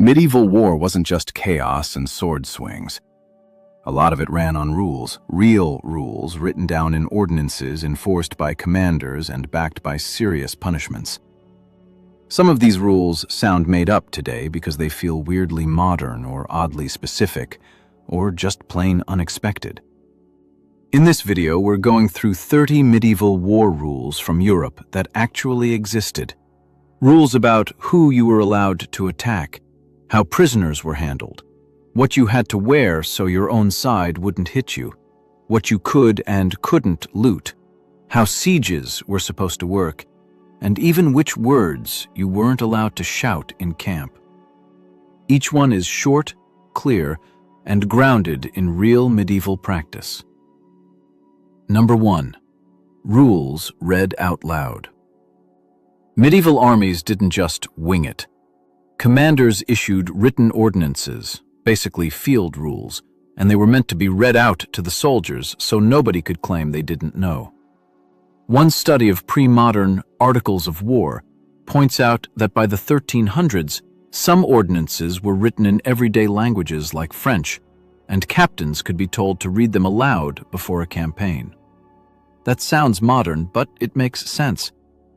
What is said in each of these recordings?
Medieval war wasn't just chaos and sword swings. A lot of it ran on rules, real rules written down in ordinances enforced by commanders and backed by serious punishments. Some of these rules sound made up today because they feel weirdly modern or oddly specific, or just plain unexpected. In this video, we're going through 30 medieval war rules from Europe that actually existed. Rules about who you were allowed to attack, how prisoners were handled, what you had to wear so your own side wouldn't hit you, what you could and couldn't loot, how sieges were supposed to work, and even which words you weren't allowed to shout in camp. Each one is short, clear, and grounded in real medieval practice. Number 1. Rules read out loud. Medieval armies didn't just wing it. Commanders issued written ordinances, basically field rules, and they were meant to be read out to the soldiers so nobody could claim they didn't know. One study of pre-modern articles of war points out that by the 1300s, some ordinances were written in everyday languages like French, and captains could be told to read them aloud before a campaign. That sounds modern, but it makes sense.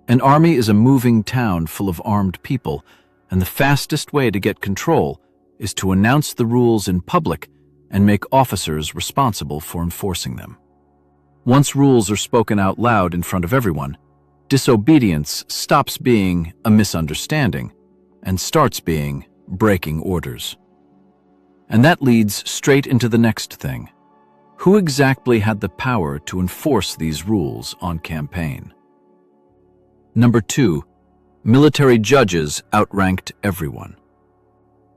An army is a moving town full of armed people, and the fastest way to get control is to announce the rules in public and make officers responsible for enforcing them. Once rules are spoken out loud in front of everyone, disobedience stops being a misunderstanding and starts being breaking orders. And that leads straight into the next thing. Who exactly had the power to enforce these rules on campaign? Number 2. Military judges outranked everyone.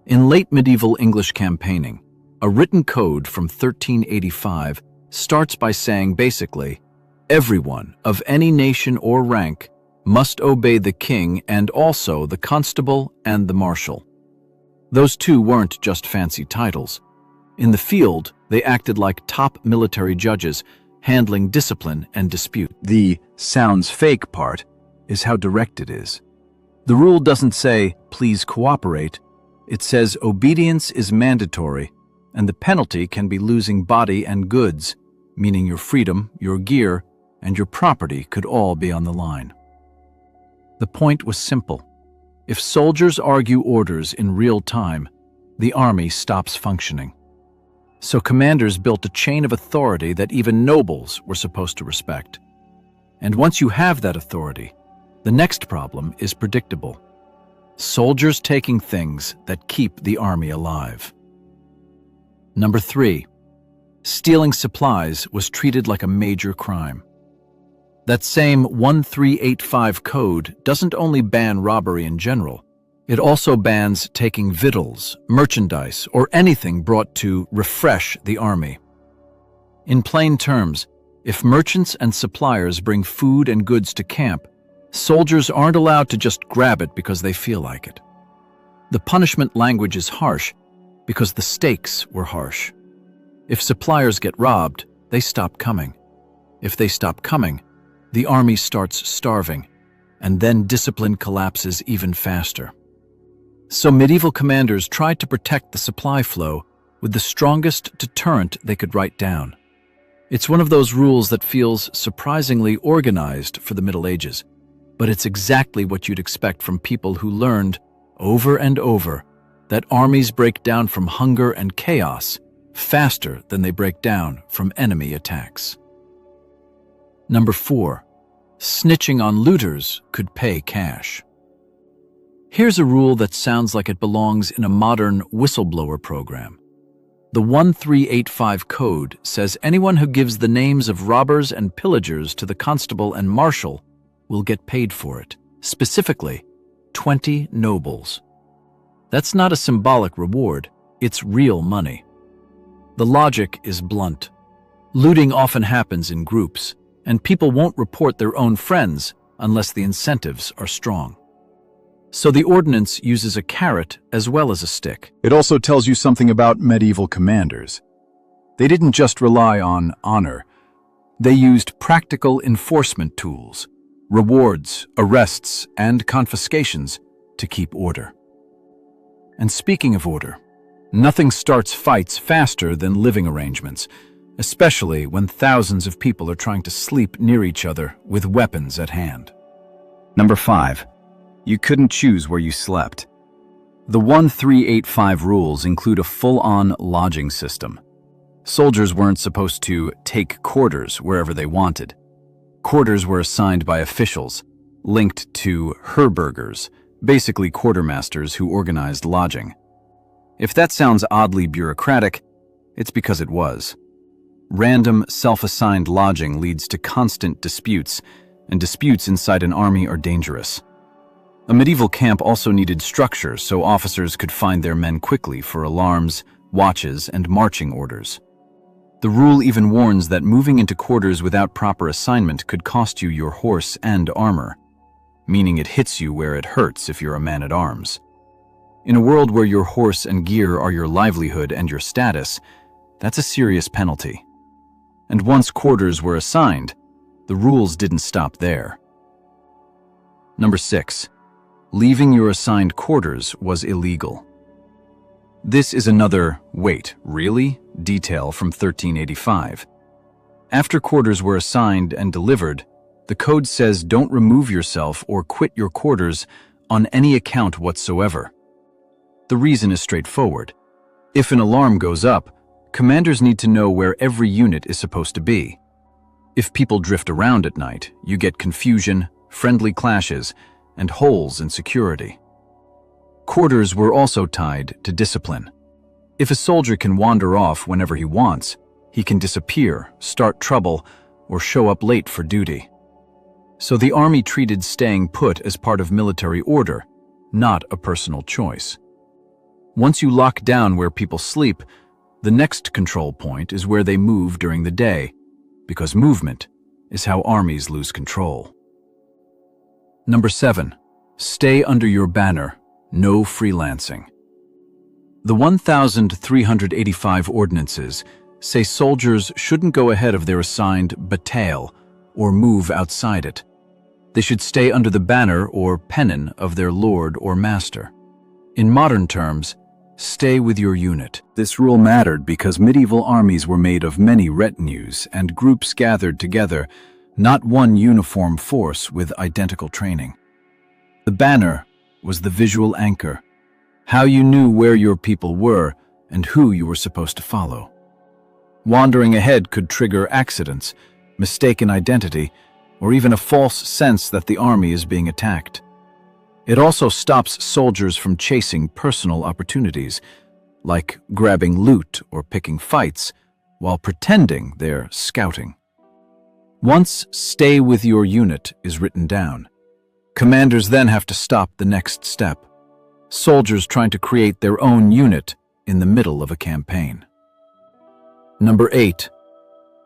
In late medieval English campaigning, a written code from 1385 starts by saying basically, everyone of any nation or rank must obey the king and also the constable and the marshal. Those two weren't just fancy titles. In the field, they acted like top military judges, handling discipline and dispute. The sounds fake part is how direct it is. The rule doesn't say, please cooperate. It says obedience is mandatory, and the penalty can be losing body and goods, meaning your freedom, your gear, and your property could all be on the line. The point was simple. If soldiers argue orders in real time, the army stops functioning. So commanders built a chain of authority that even nobles were supposed to respect. And once you have that authority, the next problem is predictable. Soldiers taking things that keep the army alive. Number 3. Stealing supplies was treated like a major crime. That same 1385 code doesn't only ban robbery in general, it also bans taking victuals, merchandise, or anything brought to refresh the army. In plain terms, if merchants and suppliers bring food and goods to camp, soldiers aren't allowed to just grab it because they feel like it. The punishment language is harsh because the stakes were harsh. If suppliers get robbed, they stop coming. If they stop coming, the army starts starving, and then discipline collapses even faster. So medieval commanders tried to protect the supply flow with the strongest deterrent they could write down. It's one of those rules that feels surprisingly organized for the Middle Ages, but it's exactly what you'd expect from people who learned, over and over, that armies break down from hunger and chaos faster than they break down from enemy attacks. Number 4. Snitching on looters could pay cash. Here's a rule that sounds like it belongs in a modern whistleblower program. The 1385 code says anyone who gives the names of robbers and pillagers to the constable and marshal will get paid for it, specifically 20 nobles. That's not a symbolic reward, it's real money. The logic is blunt. Looting often happens in groups, and people won't report their own friends unless the incentives are strong. So the ordinance uses a carrot as well as a stick. It also tells you something about medieval commanders. They didn't just rely on honor. They used practical enforcement tools, rewards, arrests, and confiscations to keep order. And speaking of order, nothing starts fights faster than living arrangements, especially when thousands of people are trying to sleep near each other with weapons at hand. Number 5. You couldn't choose where you slept. The 1385 rules include a full-on lodging system. Soldiers weren't supposed to take quarters wherever they wanted. Quarters were assigned by officials, linked to herbergers, basically quartermasters who organized lodging. If that sounds oddly bureaucratic, it's because it was. Random, self-assigned lodging leads to constant disputes, and disputes inside an army are dangerous. A medieval camp also needed structure so officers could find their men quickly for alarms, watches, and marching orders. The rule even warns that moving into quarters without proper assignment could cost you your horse and armor, meaning it hits you where it hurts if you're a man-at-arms. In a world where your horse and gear are your livelihood and your status, that's a serious penalty. And once quarters were assigned, the rules didn't stop there. Number 6. Leaving your assigned quarters was illegal. This is another, wait, really? Detail from 1385. After quarters were assigned and delivered, the code says don't remove yourself or quit your quarters on any account whatsoever. The reason is straightforward. If an alarm goes up, commanders need to know where every unit is supposed to be. If people drift around at night, you get confusion, friendly clashes, and holes in security. Quarters were also tied to discipline. If a soldier can wander off whenever he wants, he can disappear, start trouble, or show up late for duty. So the army treated staying put as part of military order, not a personal choice. Once you lock down where people sleep, the next control point is where they move during the day, because movement is how armies lose control. Number 7. Stay under your banner. No freelancing. The 1385 ordinances say soldiers shouldn't go ahead of their assigned battalion or move outside it. They should stay under the banner or pennon of their lord or master. In modern terms, stay with your unit. This rule mattered because medieval armies were made of many retinues and groups gathered together, not one uniform force with identical training. The banner was the visual anchor, how you knew where your people were and who you were supposed to follow. Wandering ahead could trigger accidents, mistaken identity, or even a false sense that the army is being attacked. It also stops soldiers from chasing personal opportunities, like grabbing loot or picking fights, while pretending they're scouting. Once "stay with your unit" is written down, commanders then have to stop the next step, soldiers trying to create their own unit in the middle of a campaign. Number 8.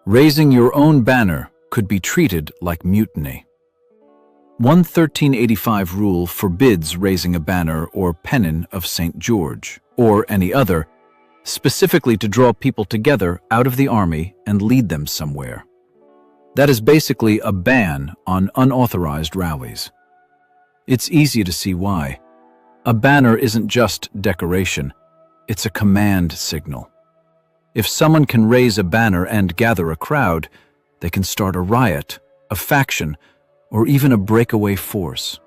Raising your own banner could be treated like mutiny. 1385 rule forbids raising a banner or pennon of St. George, or any other, specifically to draw people together out of the army and lead them somewhere. That is basically a ban on unauthorized rallies. It's easy to see why. A banner isn't just decoration, it's a command signal. If someone can raise a banner and gather a crowd, they can start a riot, a faction, or even a breakaway force.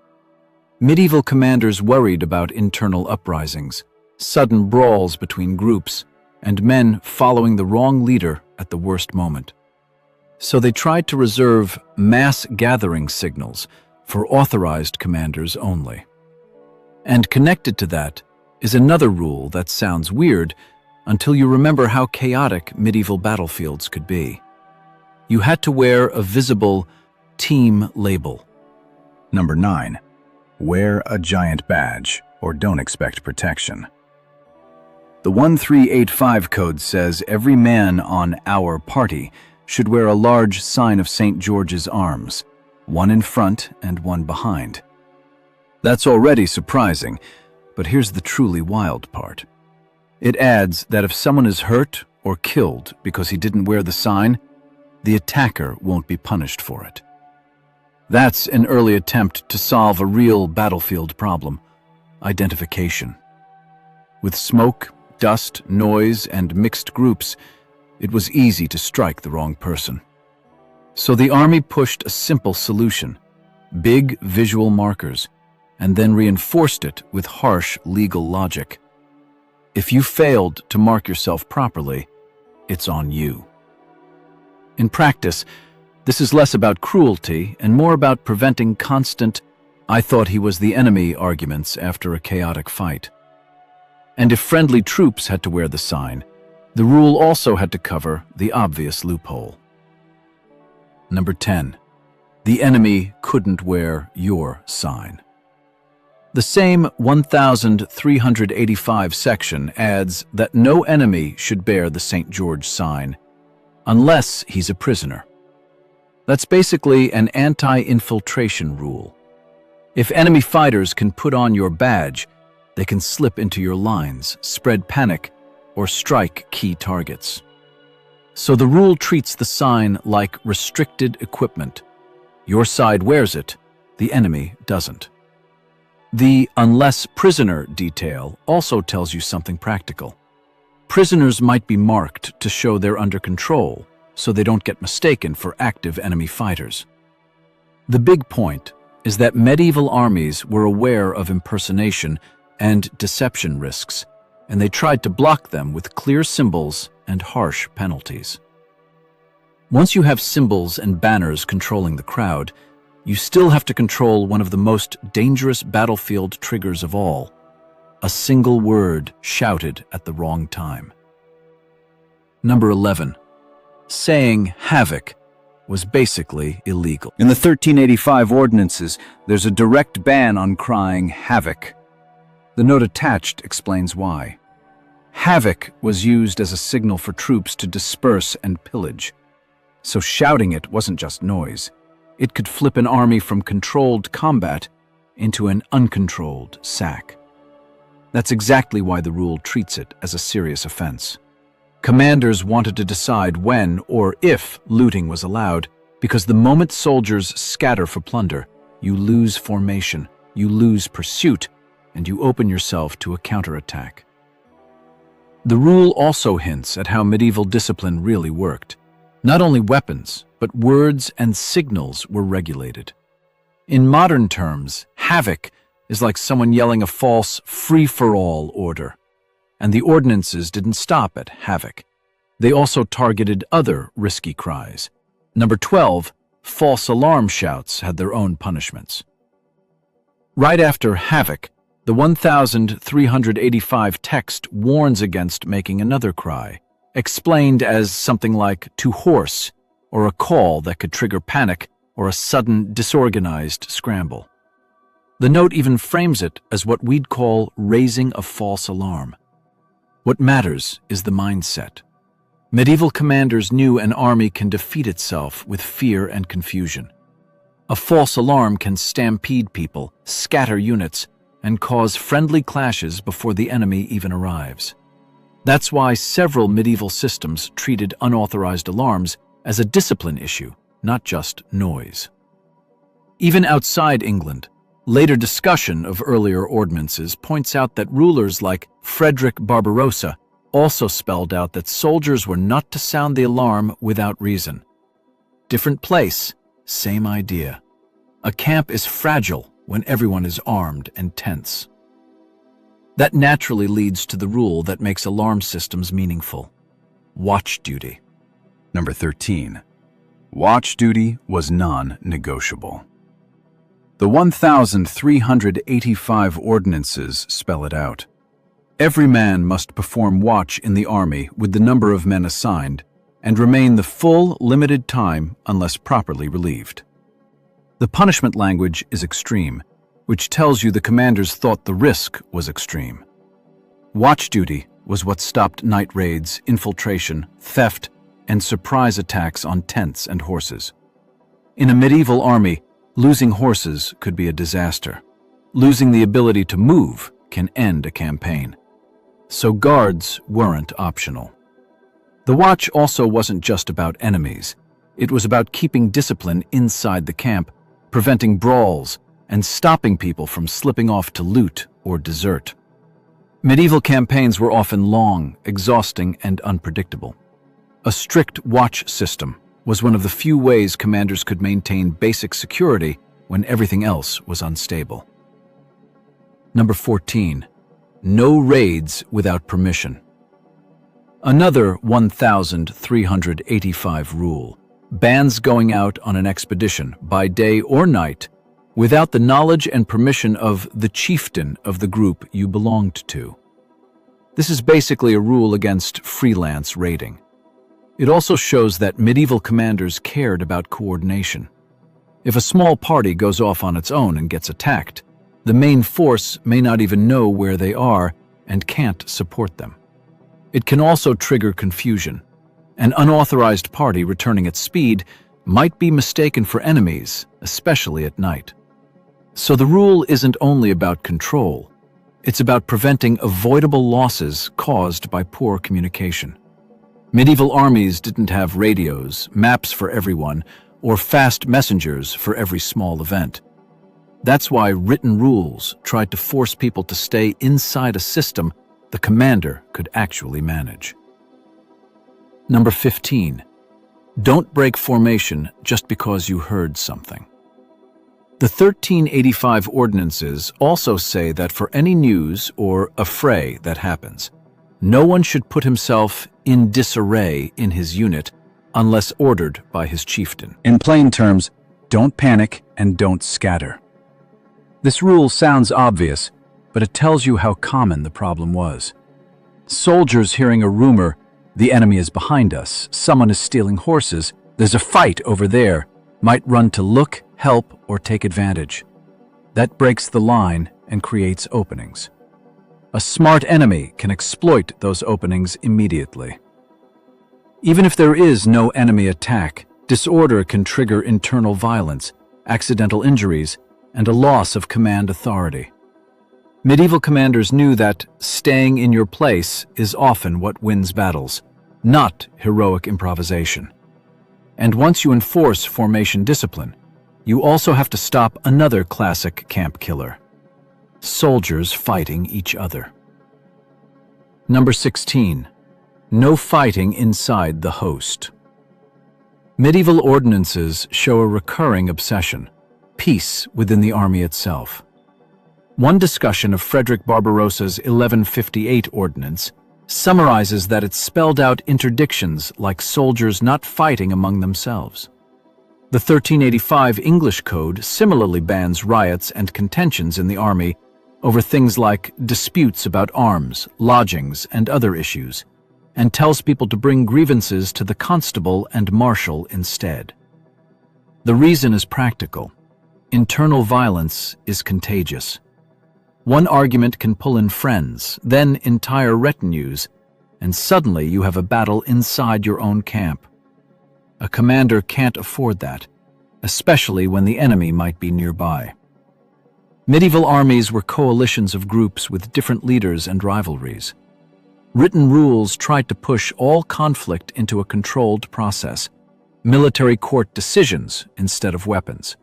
Medieval commanders worried about internal uprisings, sudden brawls between groups, and men following the wrong leader at the worst moment. So they tried to reserve mass gathering signals for authorized commanders only. And connected to that is another rule that sounds weird until you remember how chaotic medieval battlefields could be. You had to wear a visible team label. Number 9. Wear a giant badge or don't expect protection. The 1385 code says every man on our party should wear a large sign of St. George's arms, one in front and one behind. That's already surprising, but here's the truly wild part. It adds that if someone is hurt or killed because he didn't wear the sign, the attacker won't be punished for it. That's an early attempt to solve a real battlefield problem: identification. With smoke, dust, noise, and mixed groups, it was easy to strike the wrong person. So the army pushed a simple solution: big visual markers, and then reinforced it with harsh legal logic. If you failed to mark yourself properly, it's on you. In practice, this is less about cruelty and more about preventing constant "I thought he was the enemy" arguments after a chaotic fight. And if friendly troops had to wear the sign, the rule also had to cover the obvious loophole. Number 10. The enemy couldn't wear your sign. The same 1385 section adds that no enemy should bear the St. George sign unless he's a prisoner. That's basically an anti-infiltration rule. If enemy fighters can put on your badge, they can slip into your lines, spread panic, or strike key targets. So the rule treats the sign like restricted equipment. Your side wears it, the enemy doesn't. The "unless prisoner" detail also tells you something practical. Prisoners might be marked to show they're under control, so they don't get mistaken for active enemy fighters. The big point is that medieval armies were aware of impersonation and deception risks, and they tried to block them with clear symbols and harsh penalties. Once you have symbols and banners controlling the crowd, you still have to control one of the most dangerous battlefield triggers of all: a single word shouted at the wrong time. Number 11. Saying "havoc" was basically illegal. In the 1385 ordinances, there's a direct ban on crying "havoc." The note attached explains why. Havoc was used as a signal for troops to disperse and pillage. So shouting it wasn't just noise. It could flip an army from controlled combat into an uncontrolled sack. That's exactly why the rule treats it as a serious offense. Commanders wanted to decide when or if looting was allowed, because the moment soldiers scatter for plunder, you lose formation, you lose pursuit, and you open yourself to a counterattack. The rule also hints at how medieval discipline really worked. Not only weapons, but words and signals were regulated. In modern terms, havoc is like someone yelling a false free-for-all order. And the ordinances didn't stop at havoc. They also targeted other risky cries. Number 12, false alarm shouts had their own punishments. Right after havoc, the 1385 text warns against making another cry, explained as something like "to horse," or a call that could trigger panic or a sudden disorganized scramble. The note even frames it as what we'd call raising a false alarm. What matters is the mindset. Medieval commanders knew an army can defeat itself with fear and confusion. A false alarm can stampede people, scatter units, and cause friendly clashes before the enemy even arrives. That's why several medieval systems treated unauthorized alarms as a discipline issue, not just noise. Even outside England, later discussion of earlier ordinances points out that rulers like Frederick Barbarossa also spelled out that soldiers were not to sound the alarm without reason. Different place, same idea. A camp is fragile when everyone is armed and tense. That naturally leads to the rule that makes alarm systems meaningful: watch duty. Number 13. Watch duty was non-negotiable. The 1385 ordinances spell it out. Every man must perform watch in the army with the number of men assigned and remain the full limited time unless properly relieved. The punishment language is extreme, which tells you the commanders thought the risk was extreme. Watch duty was what stopped night raids, infiltration, theft, and surprise attacks on tents and horses. In a medieval army, losing horses could be a disaster. Losing the ability to move can end a campaign. So guards weren't optional. The watch also wasn't just about enemies. It was about keeping discipline inside the camp, preventing brawls, and stopping people from slipping off to loot or desert. Medieval campaigns were often long, exhausting, and unpredictable. A strict watch system was one of the few ways commanders could maintain basic security when everything else was unstable. Number 14. No raids without permission. Another 1385 rule bans going out on an expedition by day or night without the knowledge and permission of the chieftain of the group you belonged to. This is basically a rule against freelance raiding. It also shows that medieval commanders cared about coordination. If a small party goes off on its own and gets attacked, the main force may not even know where they are and can't support them. It can also trigger confusion. An unauthorized party returning at speed might be mistaken for enemies, especially at night. So the rule isn't only about control, it's about preventing avoidable losses caused by poor communication. Medieval armies didn't have radios, maps for everyone, or fast messengers for every small event. That's why written rules tried to force people to stay inside a system the commander could actually manage. Number 15. Don't break formation just because you heard something. The 1385 ordinances also say that for any news or affray that happens, no one should put himself in disarray in his unit unless ordered by his chieftain. In plain terms, don't panic and don't scatter. This rule sounds obvious, but it tells you how common the problem was. Soldiers hearing a rumor, the enemy is behind us, someone is stealing horses, there's a fight over there, might run to look, help, or take advantage. That breaks the line and creates openings. A smart enemy can exploit those openings immediately. Even if there is no enemy attack, disorder can trigger internal violence, accidental injuries, and a loss of command authority. Medieval commanders knew that staying in your place is often what wins battles, not heroic improvisation. And once you enforce formation discipline, you also have to stop another classic camp killer: soldiers fighting each other. Number 16. No fighting inside the host. Medieval ordinances show a recurring obsession: peace within the army itself. One discussion of Frederick Barbarossa's 1158 ordinance summarizes that it spelled out interdictions like soldiers not fighting among themselves. The 1385 English Code similarly bans riots and contentions in the army over things like disputes about arms, lodgings, and other issues, and tells people to bring grievances to the constable and marshal instead. The reason is practical. Internal violence is contagious. One argument can pull in friends, then entire retinues, and suddenly you have a battle inside your own camp. A commander can't afford that, especially when the enemy might be nearby. Medieval armies were coalitions of groups with different leaders and rivalries. Written rules tried to push all conflict into a controlled process, military court decisions instead of weapons.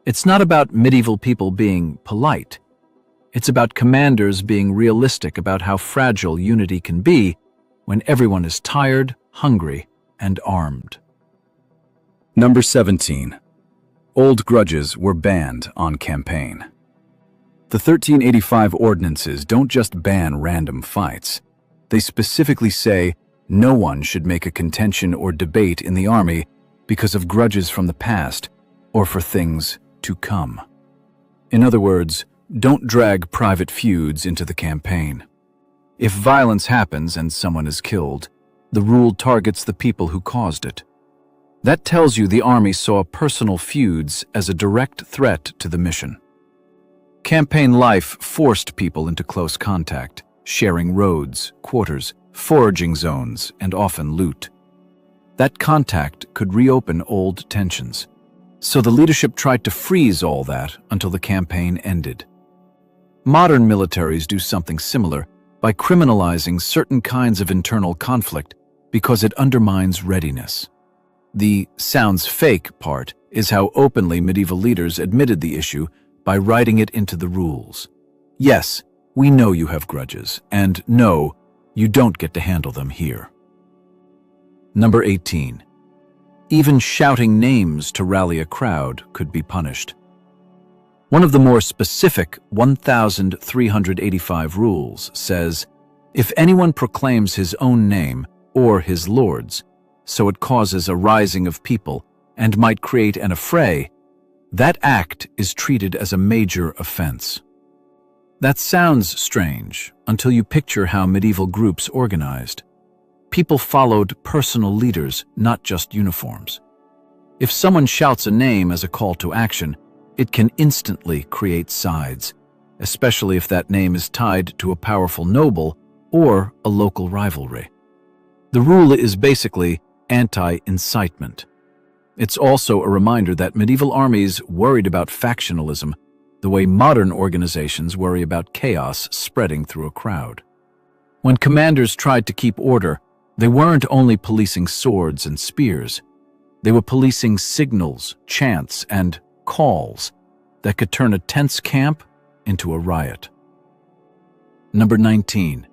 It's not about medieval people being polite. It's about commanders being realistic about how fragile unity can be when everyone is tired, hungry, and armed. Number 17. Old grudges were banned on campaign. The 1385 ordinances don't just ban random fights. They specifically say no one should make a contention or debate in the army because of grudges from the past or for things to come. In other words, don't drag private feuds into the campaign. If violence happens and someone is killed, the rule targets the people who caused it. That tells you the army saw personal feuds as a direct threat to the mission. Campaign life forced people into close contact, sharing roads, quarters, foraging zones, and often loot. That contact could reopen old tensions. So the leadership tried to freeze all that until the campaign ended. Modern militaries do something similar by criminalizing certain kinds of internal conflict because it undermines readiness. The sounds fake part is how openly medieval leaders admitted the issue by writing it into the rules. Yes, We know you have grudges, and no, you don't get to handle them here. Number 18. Even shouting names to rally a crowd could be punished. One of the more specific 1,385 rules says, if anyone proclaims his own name or his lord's, so it causes a rising of people and might create an affray, that act is treated as a major offense. That sounds strange until you picture how medieval groups organized. People followed personal leaders, not just uniforms. If someone shouts a name as a call to action, it can instantly create sides, especially if that name is tied to a powerful noble or a local rivalry. The rule is basically anti-incitement. It's also a reminder that medieval armies worried about factionalism the way modern organizations worry about chaos spreading through a crowd. When commanders tried to keep order, they weren't only policing swords and spears. They were policing signals, chants, and calls that could turn a tense camp into a riot. Number 19.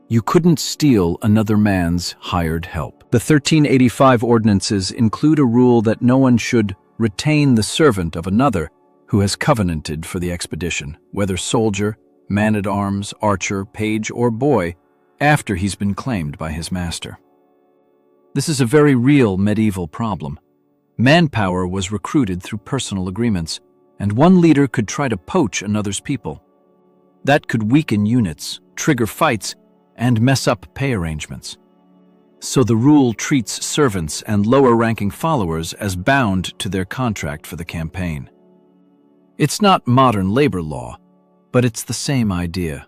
You couldn't steal another man's hired help. The 1385 ordinances include a rule that no one should retain the servant of another who has covenanted for the expedition, whether soldier, man-at-arms, archer, page, or boy, after he's been claimed by his master. This is a very real medieval problem. Manpower was recruited through personal agreements, and one leader could try to poach another's people. That could weaken units, trigger fights, and mess up pay arrangements. So the rule treats servants and lower-ranking followers as bound to their contract for the campaign. It's not modern labor law, but it's the same idea.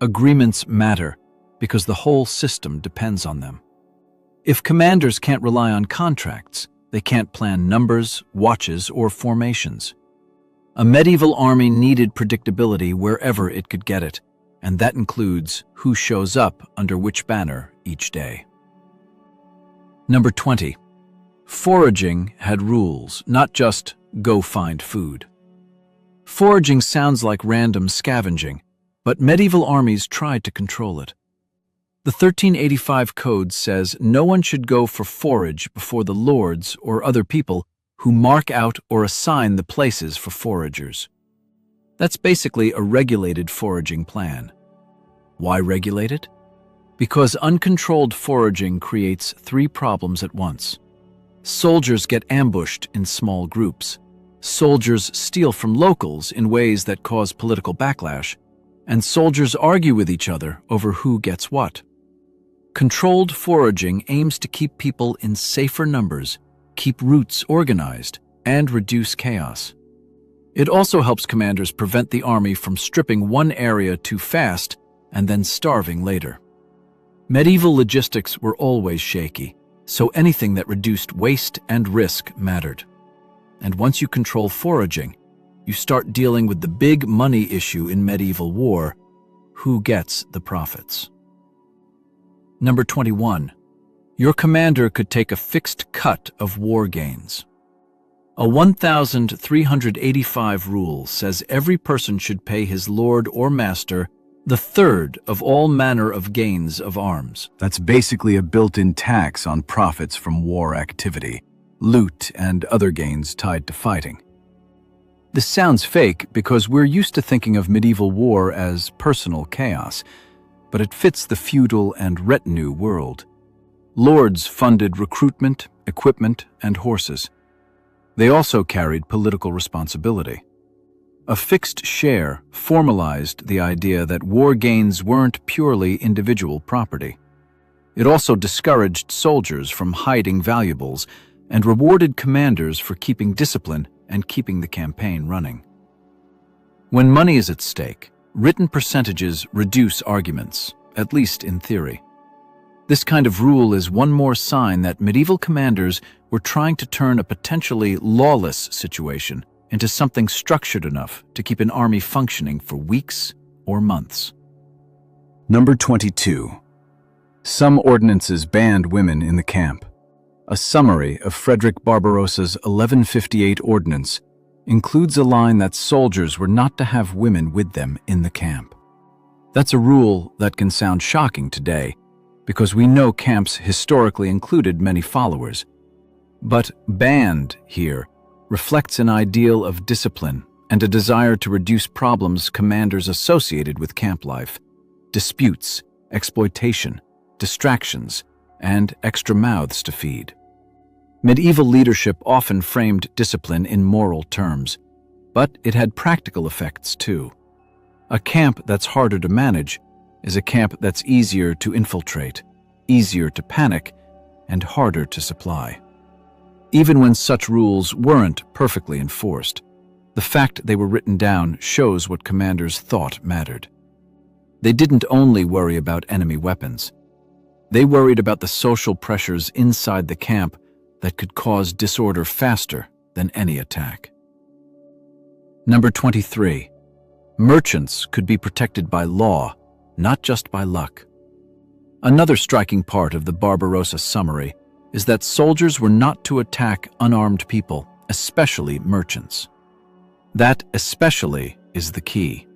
Agreements matter because the whole system depends on them. If commanders can't rely on contracts, they can't plan numbers, watches, or formations. A medieval army needed predictability wherever it could get it, and that includes who shows up under which banner each day. Number 20. Foraging had rules, not just go find food. Foraging sounds like random scavenging, but medieval armies tried to control it. The 1385 Code says no one should go for forage before the lords or other people who mark out or assign the places for foragers. That's basically a regulated foraging plan. Why regulated? Because uncontrolled foraging creates three problems at once. Soldiers get ambushed in small groups. Soldiers steal from locals in ways that cause political backlash, and soldiers argue with each other over who gets what. Controlled foraging aims to keep people in safer numbers, keep routes organized, and reduce chaos. It also helps commanders prevent the army from stripping one area too fast and then starving later. Medieval logistics were always shaky, so anything that reduced waste and risk mattered. And once you control foraging, you start dealing with the big money issue in medieval war: who gets the profits? Number 21. Your commander could take a fixed cut of war gains. A 1,385 rule says every person should pay his lord or master the third of all manner of gains of arms. That's basically a built-in tax on profits from war activity, loot, and other gains tied to fighting. This sounds fake because we're used to thinking of medieval war as personal chaos, but it fits the feudal and retinue world. Lords funded recruitment, equipment, and horses. They also carried political responsibility. A fixed share formalized the idea that war gains weren't purely individual property. It also discouraged soldiers from hiding valuables and rewarded commanders for keeping discipline and keeping the campaign running. When money is at stake, written percentages reduce arguments, at least in theory. This kind of rule is one more sign that medieval commanders were trying to turn a potentially lawless situation into something structured enough to keep an army functioning for weeks or months. Number 22. Some ordinances banned women in the camp. A summary of Frederick Barbarossa's 1158 ordinance includes a line that soldiers were not to have women with them in the camp. That's a rule that can sound shocking today, because we know camps historically included many followers. But banned here reflects an ideal of discipline and a desire to reduce problems commanders associated with camp life: disputes, exploitation, distractions, and extra mouths to feed. Medieval leadership often framed discipline in moral terms, but it had practical effects too. A camp that's harder to manage is a camp that's easier to infiltrate, easier to panic, and harder to supply. Even when such rules weren't perfectly enforced, the fact they were written down shows what commanders thought mattered. They didn't only worry about enemy weapons. They worried about the social pressures inside the camp that could cause disorder faster than any attack. Number 23. Merchants could be protected by law, not just by luck. Another striking part of the Barbarossa summary is that soldiers were not to attack unarmed people, especially merchants. That especially is the key.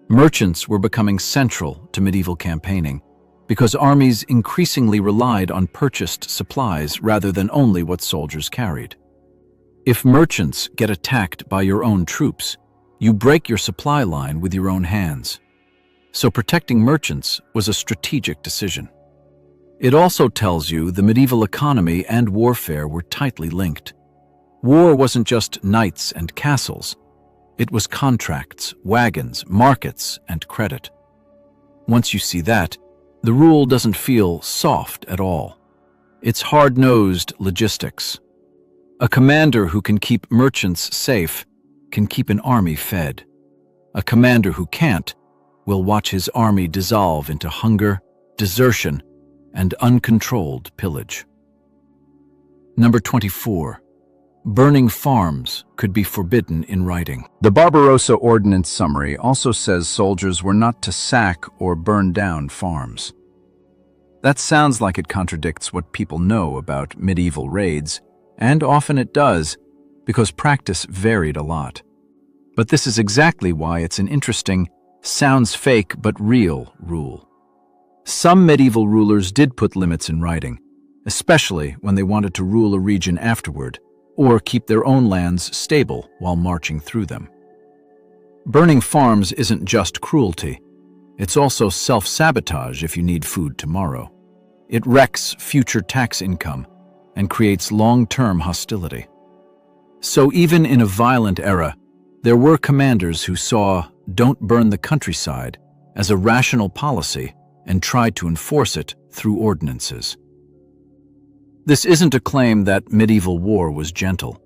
Merchants were becoming central to medieval campaigning because armies increasingly relied on purchased supplies rather than only what soldiers carried. If merchants get attacked by your own troops, you break your supply line with your own hands. So protecting merchants was a strategic decision. It also tells you the medieval economy and warfare were tightly linked. War wasn't just knights and castles. It was contracts, wagons, markets, and credit. Once you see that, the rule doesn't feel soft at all. It's hard-nosed logistics. A commander who can keep merchants safe can keep an army fed. A commander who can't will watch his army dissolve into hunger, desertion, and uncontrolled pillage. Number 24. Burning farms could be forbidden in writing. The Barbarossa Ordinance Summary also says soldiers were not to sack or burn down farms. That sounds like it contradicts what people know about medieval raids, and often it does, because practice varied a lot. But this is exactly why it's an interesting, sounds fake but real rule. Some medieval rulers did put limits in writing, especially when they wanted to rule a region afterward, or keep their own lands stable while marching through them. Burning farms isn't just cruelty. It's also self-sabotage if you need food tomorrow. It wrecks future tax income and creates long-term hostility. So even in a violent era, there were commanders who saw "don't burn the countryside" as a rational policy and tried to enforce it through ordinances. This isn't a claim that medieval war was gentle.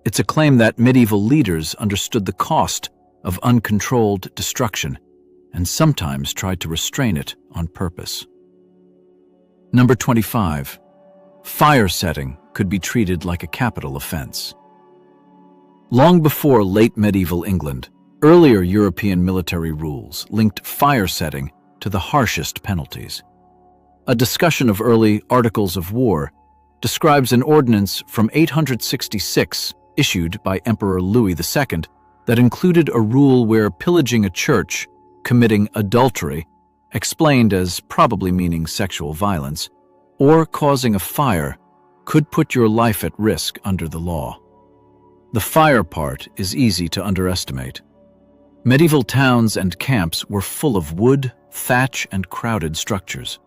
It's a claim that medieval leaders understood the cost of uncontrolled destruction and sometimes tried to restrain it on purpose. Number 25. Fire setting could be treated like a capital offense. Long before late medieval England, earlier European military rules linked fire setting to the harshest penalties. A discussion of early Articles of War describes an ordinance from 866 issued by Emperor Louis II that included a rule where pillaging a church, committing adultery, explained as probably meaning sexual violence, or causing a fire could put your life at risk under the law. The fire part is easy to underestimate. Medieval towns and camps were full of wood, thatch, and crowded structures.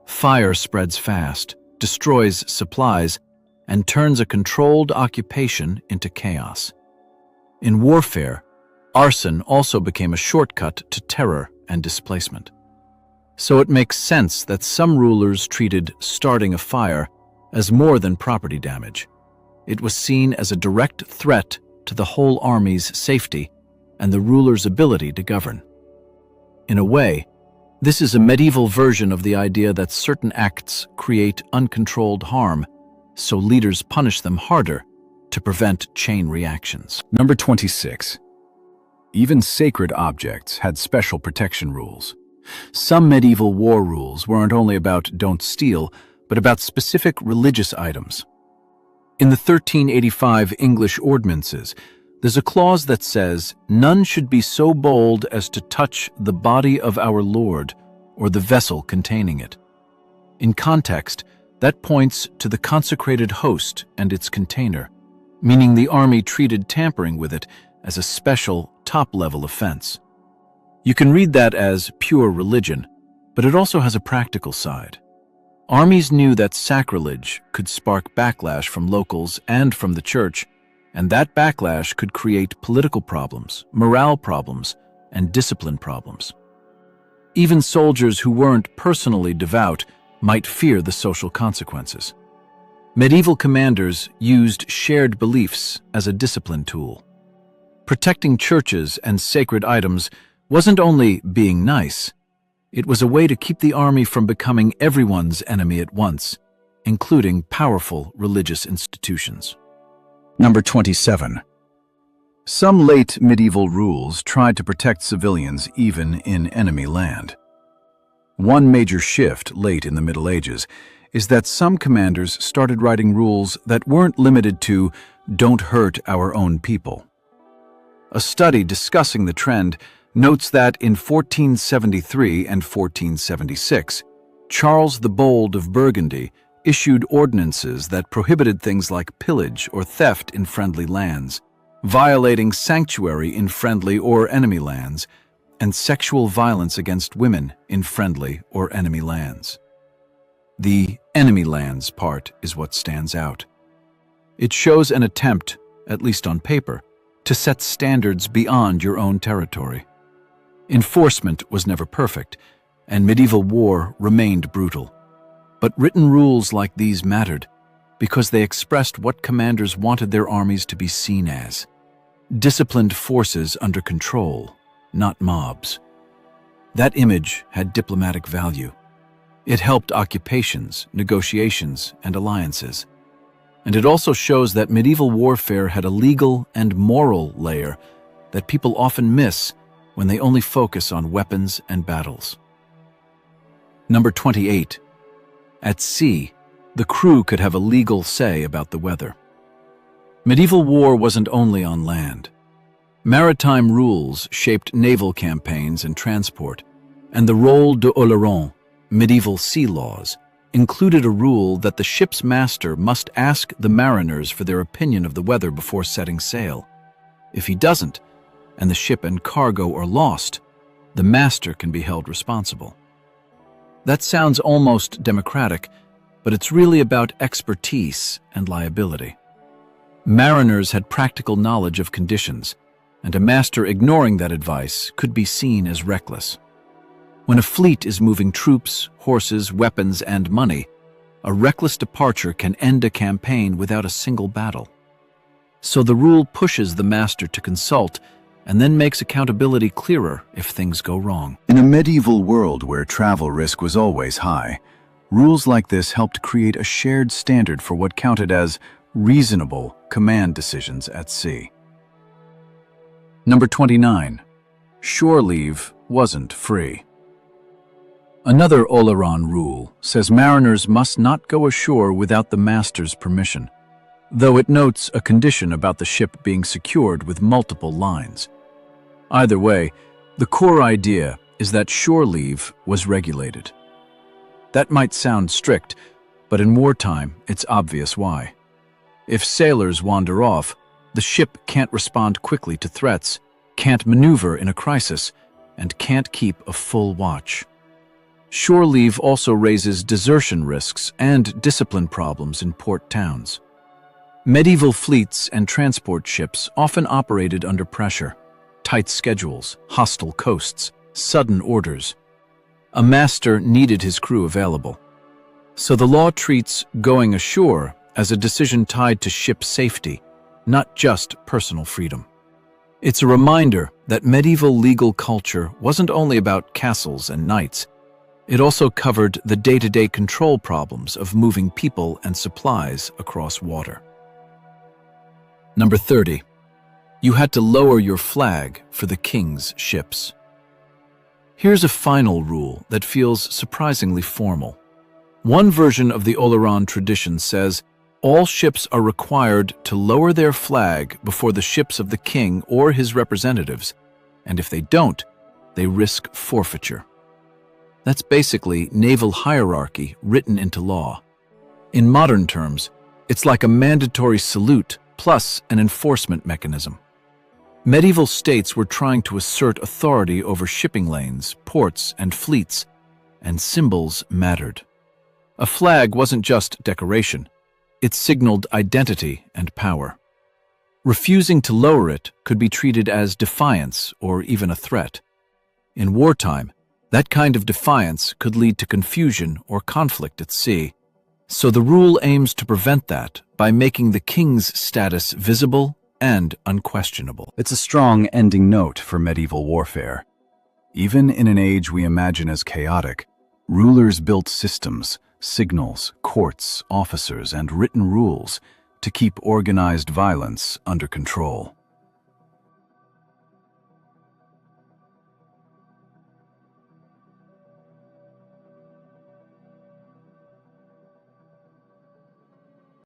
Fire spreads fast, destroys supplies, and turns a controlled occupation into chaos. In warfare, arson also became a shortcut to terror and displacement. So it makes sense that some rulers treated starting a fire as more than property damage. It was seen as a direct threat to the whole army's safety and the ruler's ability to govern. In a way, this is a medieval version of the idea that certain acts create uncontrolled harm, so leaders punish them harder to prevent chain reactions. Number 26. Even sacred objects had special protection rules. Some medieval war rules weren't only about don't steal, but about specific religious items. In the 1385 English ordinances, the There's a clause that says, "None should be so bold as to touch the body of our Lord or the vessel containing it." In context, that points to the consecrated host and its container, meaning the army treated tampering with it as a special, top-level offense. You can read that as pure religion, but it also has a practical side. Armies knew that sacrilege could spark backlash from locals and from the church, and that backlash could create political problems, morale problems, and discipline problems. Even soldiers who weren't personally devout might fear the social consequences. Medieval commanders used shared beliefs as a discipline tool. Protecting churches and sacred items wasn't only being nice, it was a way to keep the army from becoming everyone's enemy at once, including powerful religious institutions. Number 27. Some late medieval rules tried to protect civilians even in enemy land. One major shift late in the Middle Ages is that some commanders started writing rules that weren't limited to "don't hurt our own people." A study discussing the trend notes that in 1473 and 1476, Charles the Bold of Burgundy issued ordinances that prohibited things like pillage or theft in friendly lands, violating sanctuary in friendly or enemy lands, and sexual violence against women in friendly or enemy lands. The enemy lands part is what stands out. It shows an attempt, at least on paper, to set standards beyond your own territory. Enforcement was never perfect, and medieval war remained brutal. But written rules like these mattered because they expressed what commanders wanted their armies to be seen as: disciplined forces under control, not mobs. That image had diplomatic value. It helped occupations, negotiations, and alliances. And it also shows that medieval warfare had a legal and moral layer that people often miss when they only focus on weapons and battles. Number 28. At sea, the crew could have a legal say about the weather. Medieval war wasn't only on land. Maritime rules shaped naval campaigns and transport, and the rôle d'Oléron, medieval sea laws, included a rule that the ship's master must ask the mariners for their opinion of the weather before setting sail. If he doesn't, and the ship and cargo are lost, the master can be held responsible. That sounds almost democratic, but it's really about expertise and liability. Mariners had practical knowledge of conditions, and a master ignoring that advice could be seen as reckless. When a fleet is moving troops, horses, weapons, and money, a reckless departure can end a campaign without a single battle. So the rule pushes the master to consult and then makes accountability clearer if things go wrong. In a medieval world where travel risk was always high, rules like this helped create a shared standard for what counted as reasonable command decisions at sea. Number 29. Shore leave wasn't free. Another Oléron rule says mariners must not go ashore without the master's permission, though it notes a condition about the ship being secured with multiple lines. Either way, the core idea is that shore leave was regulated. That might sound strict, but in wartime, it's obvious why. If sailors wander off, the ship can't respond quickly to threats, can't maneuver in a crisis, and can't keep a full watch. Shore leave also raises desertion risks and discipline problems in port towns. Medieval fleets and transport ships often operated under pressure: tight schedules, hostile coasts, sudden orders. A master needed his crew available. So the law treats going ashore as a decision tied to ship safety, not just personal freedom. It's a reminder that medieval legal culture wasn't only about castles and knights. It also covered the day-to-day control problems of moving people and supplies across water. Number 30. You had to lower your flag for the king's ships. Here's a final rule that feels surprisingly formal. One version of the Oléron tradition says All ships are required to lower their flag before the ships of the king or his representatives, and if they don't, they risk forfeiture. That's basically naval hierarchy written into law. In modern terms, it's like a mandatory salute plus an enforcement mechanism. Medieval states were trying to assert authority over shipping lanes, ports, and fleets, and symbols mattered. A flag wasn't just decoration. It signaled identity and power. Refusing to lower it could be treated as defiance or even a threat. In wartime, that kind of defiance could lead to confusion or conflict at sea. So the rule aims to prevent that by making the king's status visible and unquestionable. It's a strong ending note for medieval warfare. Even in an age we imagine as chaotic, rulers built systems, signals, courts, officers, and written rules to keep organized violence under control.